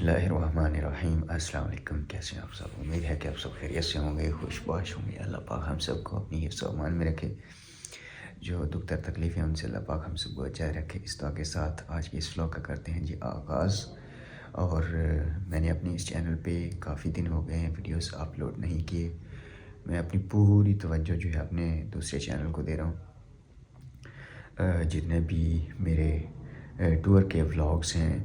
اللہ الرحمن الرحیم۔ السلام علیکم، کیسے ہیں آپ سب؟ امید ہے کہ آپ سب خیریت سے ہوں گے، خوش باش ہوں گے۔ اللہ پاک ہم سب کو اپنی حفظ و امان میں رکھے، جو دکھ در تکلیف ہیں ان سے اللہ پاک ہم سب کو بچائے رکھے۔ اس دعا کے ساتھ آج کی اس ولاگ کا کرتے ہیں جی آغاز۔ اور میں نے اپنی اس چینل پہ کافی دن ہو گئے ہیں ویڈیوز اپلوڈ نہیں کیے۔ میں اپنی پوری توجہ جو ہے اپنے دوسرے چینل کو دے رہا ہوں۔ جتنے بھی میرے ٹور کے ولاگس ہیں،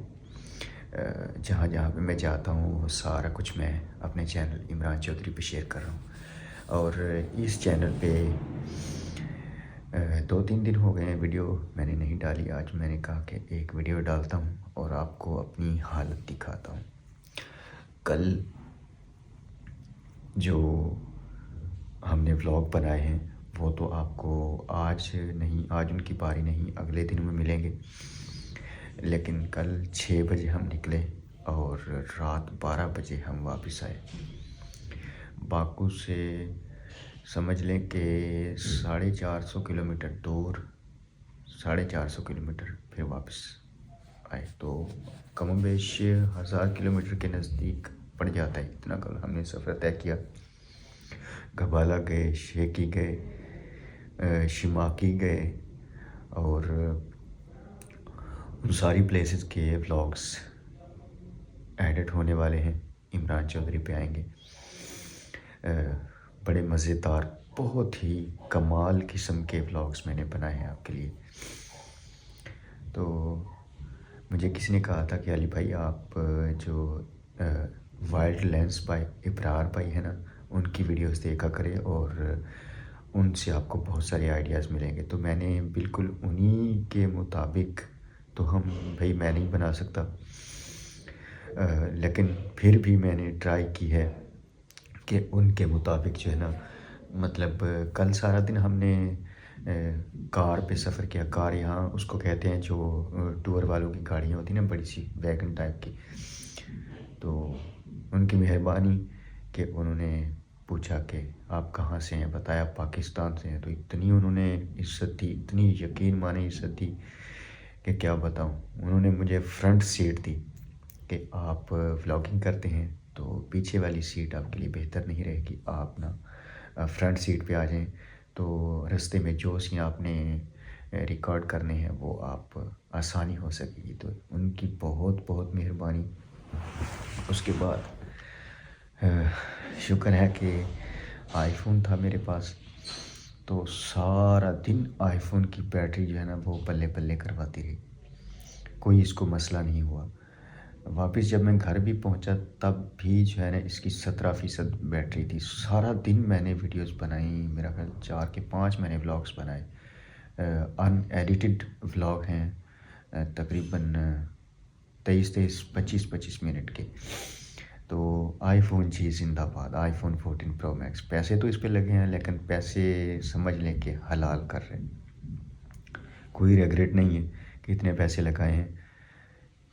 جہاں جہاں پہ میں جاتا ہوں، وہ سارا کچھ میں اپنے چینل عمران چودھری پہ شیئر کر رہا ہوں۔ اور اس چینل پہ 2-3 دن ہو گئے ہیں ویڈیو میں نے نہیں ڈالی۔ آج میں نے کہا کہ ایک ویڈیو ڈالتا ہوں اور آپ کو اپنی حالت دکھاتا ہوں۔ کل جو ہم نے ولاگ بنائے ہیں وہ تو آپ کو آج ان کی باری نہیں، اگلے دن میں ملیں گے۔ لیکن کل 6 بجے ہم نکلے اور رات 12 بجے ہم واپس آئے۔ باکو سے سمجھ لیں کہ 450 کلومیٹر دور، 450 کلومیٹر پھر واپس آئے، تو کم و بیش 1000 کلومیٹر کے نزدیک پڑ جاتا ہے۔ اتنا کل ہم نے سفر طے کیا۔ گبالا گئے، شیکی گئے، شماکی گئے، اور ان ساری پلیسز کے ولاگس ایڈٹ ہونے والے ہیں، عمران چودھری پہ آئیں گے۔ بڑے مزیدار، بہت ہی کمال قسم کے ولاگس میں نے بنائے ہیں آپ کے لیے۔ تو مجھے کسی نے کہا تھا کہ علی بھائی آپ جو وائلڈ لینس بائی ابرار بھائی ہے نا، ان کی ویڈیوز دیکھا کرے اور ان سے آپ کو بہت سارے آئیڈیاز ملیں گے۔ تو میں نے بالکل انہی کے مطابق، تو میں نہیں بنا سکتا، لیکن پھر بھی میں نے ٹرائی کی ہے کہ ان کے مطابق جو ہے نا، مطلب کل سارا دن ہم نے کار پہ سفر کیا۔ کار یہاں اس کو کہتے ہیں جو ٹور والوں کی گاڑیاں ہوتی ہیں نا، بڑی سی ویگن ٹائپ کی۔ تو ان کی مہربانی کہ انہوں نے پوچھا کہ آپ کہاں سے ہیں، بتایا پاکستان سے ہیں، تو اتنی انہوں نے عزت دی، اتنی یقین مانے عزت دی کہ کیا بتاؤں۔ انہوں نے مجھے فرنٹ سیٹ دی کہ آپ ولاگنگ کرتے ہیں تو پیچھے والی سیٹ آپ کے لیے بہتر نہیں رہے گی، آپ نا فرنٹ سیٹ پہ آ جائیں، تو رستے میں جو سی آپ نے ریکارڈ کرنے ہیں وہ آپ آسانی ہو سکے گی۔ تو ان کی بہت بہت مہربانی۔ اس کے بعد شکر ہے کہ آئی فون تھا میرے پاس، تو سارا دن آئی فون کی بیٹری جو ہے نا وہ بلے بلے کرواتی رہی، کوئی اس کو مسئلہ نہیں ہوا۔ واپس جب میں گھر بھی پہنچا تب بھی جو ہے نا اس کی 17% بیٹری تھی۔ سارا دن میں نے ویڈیوز بنائی، میرا خیال 4 کے 5 میں نے ولاگس بنائے، ان ایڈیٹڈ ولاگ ہیں، تقریباً 23 25 منٹ کے۔ تو آئی فون جی زندہ باد، آئی فون 14 پرو میکس۔ پیسے تو اس پہ لگے ہیں، لیکن پیسے سمجھ لیں کہ حلال کر رہے ہیں، کوئی ریگریٹ نہیں ہے کہ اتنے پیسے لگائے ہیں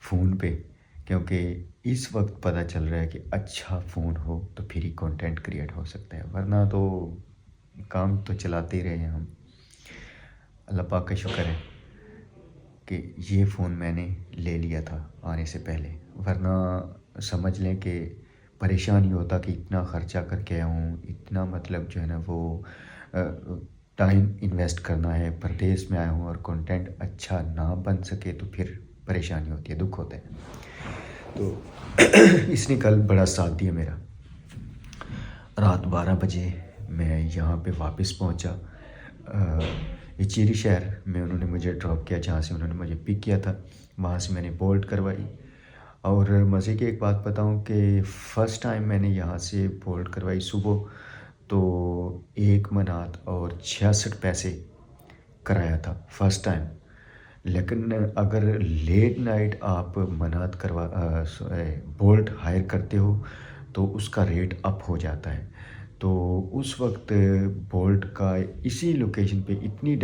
فون پہ، کیونکہ اس وقت پتہ چل رہا ہے کہ اچھا فون ہو تو پھر ہی کنٹینٹ کریٹ ہو سکتا ہے، ورنہ تو کام تو چلاتے ہی رہے ہیں ہم۔ اللہ پاک کا شکر ہے کہ یہ فون میں نے لے لیا تھا آنے سے پہلے، ورنہ سمجھ لیں کہ پریشانی ہوتا کہ اتنا خرچہ کر کے آیا ہوں، اتنا مطلب جو ہے نا وہ ٹائم انویسٹ کرنا ہے، پردیس میں آیا ہوں اور کنٹینٹ اچھا نہ بن سکے تو پھر پریشانی ہوتی ہے، دکھ ہوتا ہے۔ تو اس نے کل بڑا ساتھ دیا میرا۔ رات 12 بجے میں یہاں پہ واپس پہنچا، اچیری شہر میں انہوں نے مجھے ڈراپ کیا، جہاں سے انہوں نے مجھے پک کیا تھا، وہاں سے میں نے بولٹ کروائی۔ اور مزے کی ایک بات بتاؤں کہ فرسٹ ٹائم میں نے یہاں سے بولٹ کروائی صبح، تو 1 منات اور 66 پیسے کرایا تھا فرسٹ ٹائم۔ لیکن اگر لیٹ نائٹ آپ منات بولٹ ہائر کرتے ہو تو اس کا ریٹ اپ ہو جاتا ہے۔ تو اس وقت بولٹ کا اسی لوکیشن پہ اتنی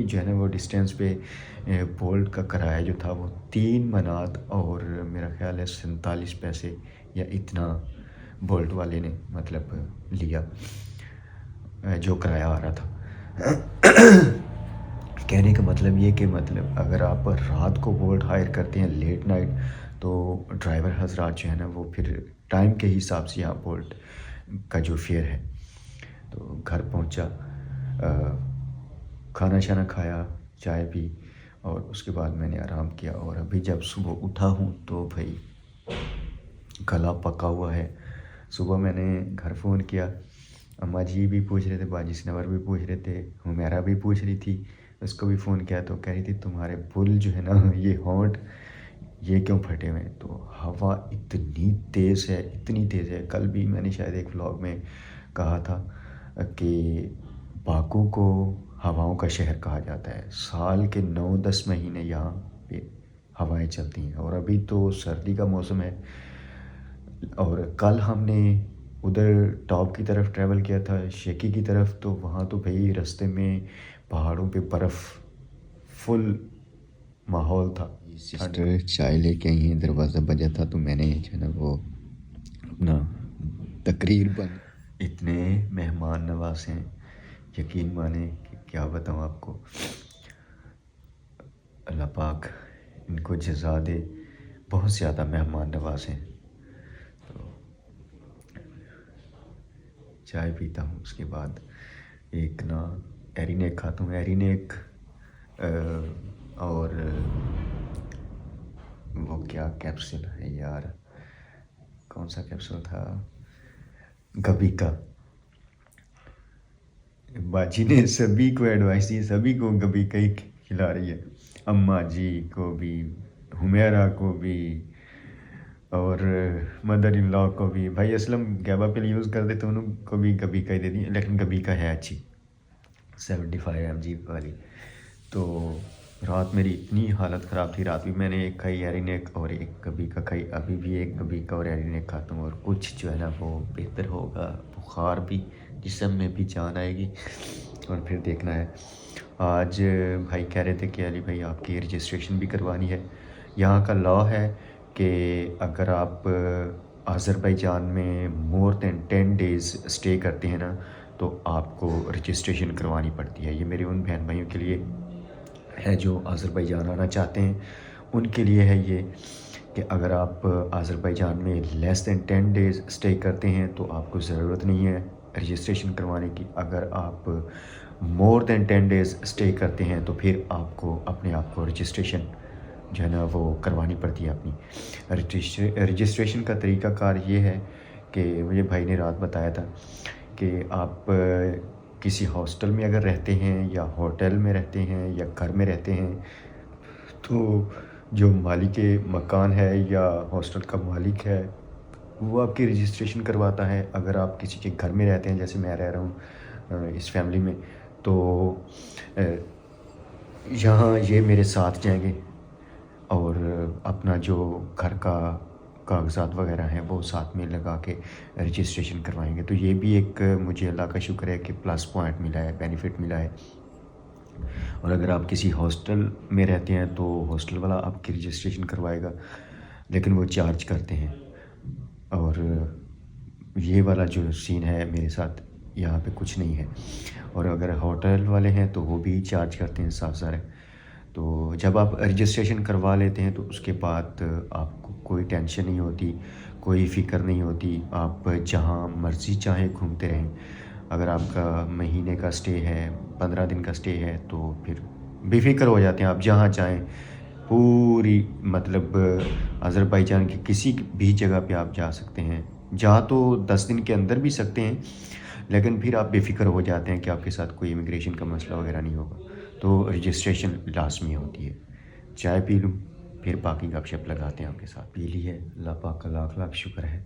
جو ہے نا وہ ڈسٹینس پہ بولٹ کا کرایہ جو تھا وہ 3 منات اور میرا خیال ہے 47 پیسے یا اتنا بولٹ والے نے مطلب لیا، جو کرایہ آ رہا تھا۔ کہنے کا مطلب یہ کہ مطلب اگر آپ رات کو بولٹ ہائر کرتے ہیں لیٹ نائٹ تو ڈرائیور حضرات جو ہے نا وہ پھر ٹائم کے حساب سے یہاں بولٹ کا جو فیئر ہے، تو گھر پہنچا، کھانا شانا کھایا، چائے پی، اور اس کے بعد میں نے آرام کیا، اور ابھی جب صبح اٹھا ہوں تو بھائی گلا پکا ہوا ہے۔ صبح میں نے گھر فون کیا، اماں جی بھی پوچھ رہے تھے، باجی سنور بھی پوچھ رہے تھے، حمیرہ بھی پوچھ رہی تھی، اس کو بھی فون کیا تو کہہ رہی تھی تمہارے بل جو ہے نا یہ ہونٹ یہ کیوں پھٹے ہوئے ہیں؟ تو ہوا اتنی تیز ہے، اتنی تیز ہے، کل بھی میں نے شاید ایک ولاگ میں کہا تھا کہ باکو کو ہواؤں کا شہر کہا جاتا ہے، سال کے 9-10 مہینے یہاں پہ ہوائیں چلتی ہیں، اور ابھی تو سردی کا موسم ہے۔ اور کل ہم نے ادھر ٹاپ کی طرف ٹریول کیا تھا، شیکی کی طرف، تو وہاں تو بھئی رستے میں پہاڑوں پہ برف فل ماحول تھا۔ سسٹر چائے لے کے آئی ہیں، دروازہ بجا تھا تو میں نے جو ہے نا وہ اپنا تقریر بند، اتنے مہمان نواز ہیں، یقین مانیں کہ کیا بتاؤں آپ کو، اللہ پاک ان کو جزا دے، بہت زیادہ مہمان نواز ہیں۔ تو چائے پیتا ہوں، اس کے بعد ایک نا ایرینیک کھاتا ہوں، ایرینیک اور وہ کیا کیپسول ہے یار، کون سا کیپسول تھا، گبی کا۔ باجی نے سبھی کو ایڈوائس دی، سبھی کو گبی کا ہی کھلا رہی ہے، اماں جی کو بھی، حمیرہ کو بھی، اور مدر ان لا کو بھی۔ بھائی اسلم گیبا پل یوز کرتے تو انہوں کو بھی گبی کا ہی دے دی، لیکن گبی کا ہے اچھی 75 mg والی۔ تو رات میری اتنی حالت خراب تھی، رات بھی میں نے ایک کھائی ایرینیک اور ایک گبی کا کھائی، ابھی بھی ایک گبی کا اور ایرینیک کھاتا ہوں، اور کچھ جو ہے نا وہ بہتر ہوگا، بخار بھی، جسم میں بھی جان آئے گی، اور پھر دیکھنا ہے۔ آج بھائی کہہ رہے تھے کہ علی بھائی آپ کی رجسٹریشن بھی کروانی ہے۔ یہاں کا لا ہے کہ اگر آپ آذربائیجان میں مور دین 10 days اسٹے کرتے ہیں نا تو آپ کو رجسٹریشن کروانی پڑتی ہے۔ یہ میرے ان بہن بھائیوں کے لیے ہے جو آذربائیجان آنا چاہتے ہیں، ان کے لیے ہے یہ کہ اگر آپ آذربائیجان میں لیس دین 10 days اسٹے کرتے ہیں تو آپ کو ضرورت نہیں ہے رجسٹریشن کروانے کی، اگر آپ مور دین 10 days اسٹے کرتے ہیں تو پھر آپ کو اپنے آپ کو رجسٹریشن جو ہے نا وہ کروانی پڑتی ہے اپنی رجسٹریشن کا طریقہ کار یہ ہے کہ مجھے بھائی نے رات بتایا تھا کہ آپ کسی ہاسٹل میں اگر رہتے ہیں یا ہوٹل میں رہتے ہیں یا گھر میں رہتے ہیں تو جو مالک مکان ہے یا ہاسٹل کا مالک ہے وہ آپ کی رجسٹریشن کرواتا ہے۔ اگر آپ کسی کے گھر میں رہتے ہیں، جیسے میں رہ رہا ہوں اس فیملی میں، تو یہاں یہ میرے ساتھ جائیں گے اور اپنا جو گھر کا کاغذات وغیرہ ہیں وہ ساتھ میں لگا کے رجسٹریشن کروائیں گے۔ تو یہ بھی ایک مجھے اللہ کا شکر ہے کہ پلس پوائنٹ ملا ہے، بینیفٹ ملا ہے۔ اور اگر آپ کسی ہاسٹل میں رہتے ہیں تو ہاسٹل والا آپ کی رجسٹریشن کروائے گا، لیکن وہ چارج کرتے ہیں، اور یہ والا جو سین ہے میرے ساتھ یہاں پہ کچھ نہیں ہے۔ اور اگر ہوٹل والے ہیں تو وہ بھی چارج کرتے ہیں، صاف ظاہر ہے۔ تو جب آپ رجسٹریشن کروا لیتے ہیں تو اس کے بعد آپ کو کوئی ٹینشن نہیں ہوتی، کوئی فکر نہیں ہوتی، آپ جہاں مرضی چاہیں گھومتے رہیں۔ اگر آپ کا مہینے کا اسٹے ہے، 15 دن کا اسٹے ہے تو پھر بے فکر ہو جاتے ہیں، آپ جہاں چاہیں پوری مطلب آذربائیجان کی کسی بھی جگہ پہ آپ جا سکتے ہیں، جا تو 10 دن کے اندر بھی سکتے ہیں، لیکن پھر آپ بے فکر ہو جاتے ہیں کہ آپ کے ساتھ کوئی امیگریشن کا مسئلہ وغیرہ نہیں ہوگا، تو رجسٹریشن لازمی ہوتی ہے۔ چائے پی لوں پھر باقی گپ شپ لگاتے ہیں آپ کے ساتھ۔ پی لی ہے، اللہ پاک کا لاکھ لاکھ شکر ہے۔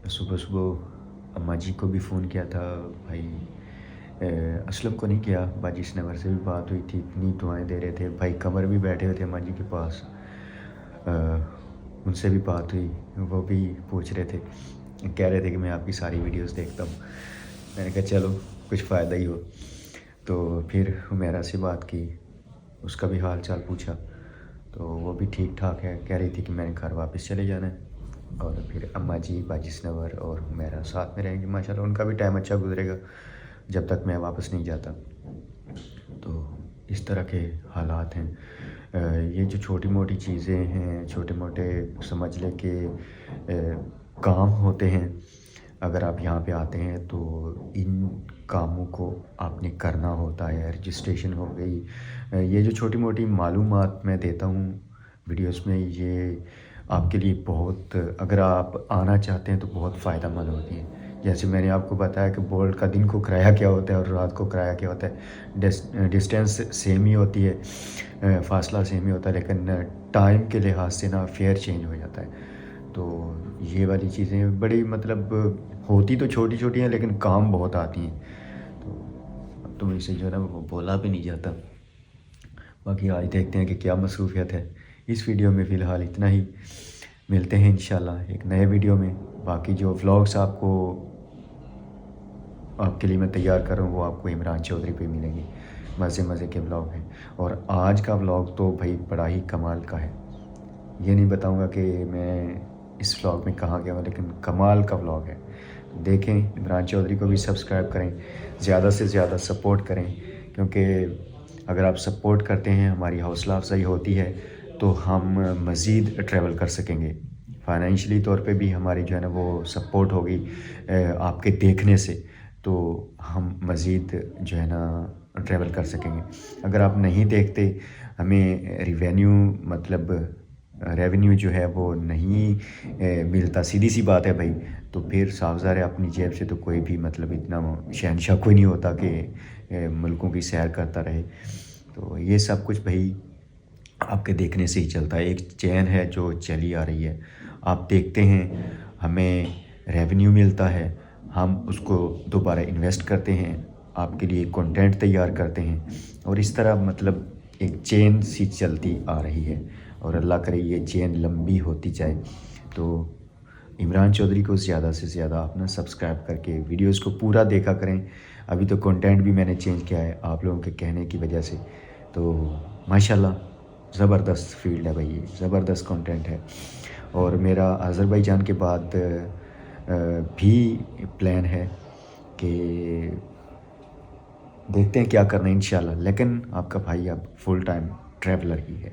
صبح صبح اماں جی کو بھی فون کیا تھا، بھائی اسلم کو نہیں کیا، باجی سنور سے بھی بات ہوئی تھی، اتنی دعائیں دے رہے تھے، بھائی قمر بھی بیٹھے ہوئے تھے اماں جی کے پاس، ان سے بھی بات ہوئی، وہ بھی پوچھ رہے تھے، کہہ رہے تھے کہ میں آپ کی ساری ویڈیوز دیکھتا ہوں۔ میں نے کہا چلو کچھ فائدہ ہی ہو، تو پھر حمیرہ سے بات کی، اس کا بھی حال چال پوچھا، تو وہ بھی ٹھیک ٹھاک ہے، کہہ رہی تھی کہ میں نے گھر واپس چلے جانا ہے، اور پھر اماں جی، باجی سنور اور حمیرہ ساتھ میں رہیں گے، ماشاءاللہ ان کا بھی ٹائم اچھا گزرے گا جب تک میں واپس نہیں جاتا۔ تو اس طرح کے حالات ہیں۔ یہ جو چھوٹی موٹی چیزیں ہیں، چھوٹے موٹے سمجھ لیں کہ کام ہوتے ہیں، اگر آپ یہاں پہ آتے ہیں تو ان کاموں کو آپ نے کرنا ہوتا ہے۔ رجسٹریشن ہو گئی، یہ جو چھوٹی موٹی معلومات میں دیتا ہوں ویڈیوز میں، یہ آپ کے لیے بہت، اگر آپ آنا چاہتے ہیں تو بہت فائدہ مند ہوتی ہیں۔ جیسے میں نے آپ کو بتایا کہ بولٹ کا دن کو کرایہ کیا ہوتا ہے اور رات کو کرایہ کیا ہوتا ہے، ڈسٹینس سیم ہی ہوتی ہے، فاصلہ سیم ہی ہوتا ہے، لیکن ٹائم کے لحاظ سے نا فیئر چینج ہو جاتا ہے۔ تو یہ والی چیزیں بڑی مطلب ہوتی تو چھوٹی چھوٹی ہیں لیکن کام بہت آتی ہیں، تو اسے جو ہے نا وہ بولا بھی نہیں جاتا۔ باقی آج دیکھتے ہیں کہ کیا مصروفیت ہے۔ اس ویڈیو میں فی الحال اتنا ہی، ملتے ہیں انشاءاللہ ایک نئے ویڈیو میں۔ باقی جو ولاگس آپ کے لیے میں تیار کر رہا ہوں وہ آپ کو عمران چودھری پہ ملیں گے، مزے کے ولاگ ہیں۔ اور آج کا ولاگ تو بھائی بڑا ہی کمال کا ہے، یہ نہیں بتاؤں گا کہ میں اس ولاگ میں کہاں گیا ہوں، لیکن کمال کا ولاگ ہے۔ دیکھیں، عمران چودھری کو بھی سبسکرائب کریں، زیادہ سے زیادہ سپورٹ کریں، کیونکہ اگر آپ سپورٹ کرتے ہیں ہماری حوصلہ افزائی ہوتی ہے تو ہم مزید ٹریول کر سکیں گے۔ فائنینشلی طور پہ بھی ہماری جو ہے نا وہ سپورٹ ہوگی آپ کے دیکھنے سے، تو ہم مزید جو ہے نا ٹریول کر سکیں گے۔ اگر آپ نہیں دیکھتے، ہمیں ریونیو جو ہے وہ نہیں ملتا، سیدھی سی بات ہے بھائی، تو پھر صاف ظاہر ہے اپنی جیب سے تو کوئی بھی مطلب اتنا شہنشاہ کوئی نہیں ہوتا کہ ملکوں کی سیر کرتا رہے۔ تو یہ سب کچھ بھائی آپ کے دیکھنے سے ہی چلتا ہے، ایک چین ہے جو چلی آ رہی ہے۔ آپ دیکھتے ہیں، ہمیں ریونیو ملتا ہے، ہم اس کو دوبارہ انویسٹ کرتے ہیں، آپ کے لیے کنٹینٹ تیار کرتے ہیں، اور اس طرح مطلب ایک چین سی چلتی آ رہی ہے، اور اللہ کرے یہ چین لمبی ہوتی جائے۔ تو عمران چودھری کو زیادہ سے زیادہ آپ نا سبسکرائب کر کے ویڈیوز کو پورا دیکھا کریں۔ ابھی تو کنٹینٹ بھی میں نے چینج کیا ہے آپ لوگوں کے کہنے کی وجہ سے، تو ماشاءاللہ زبردست فیلڈ ہے بھائی، یہ زبردست کنٹینٹ ہے۔ اور میرا آذربائیجان کے بعد بھی پلان ہے کہ دیکھتے ہیں کیا کرنا ہے انشاءاللہ، لیکن آپ کا بھائی اب فل ٹائم ٹریولر ہی ہے۔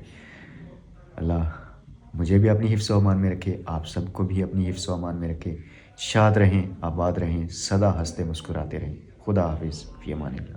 اللہ مجھے بھی اپنی حفظ و امان میں رکھے، آپ سب کو بھی اپنی حفظ و امان میں رکھے، شاد رہیں، آباد رہیں، سدا ہنستے مسکراتے رہیں۔ خدا حافظ، فی امان اللہ۔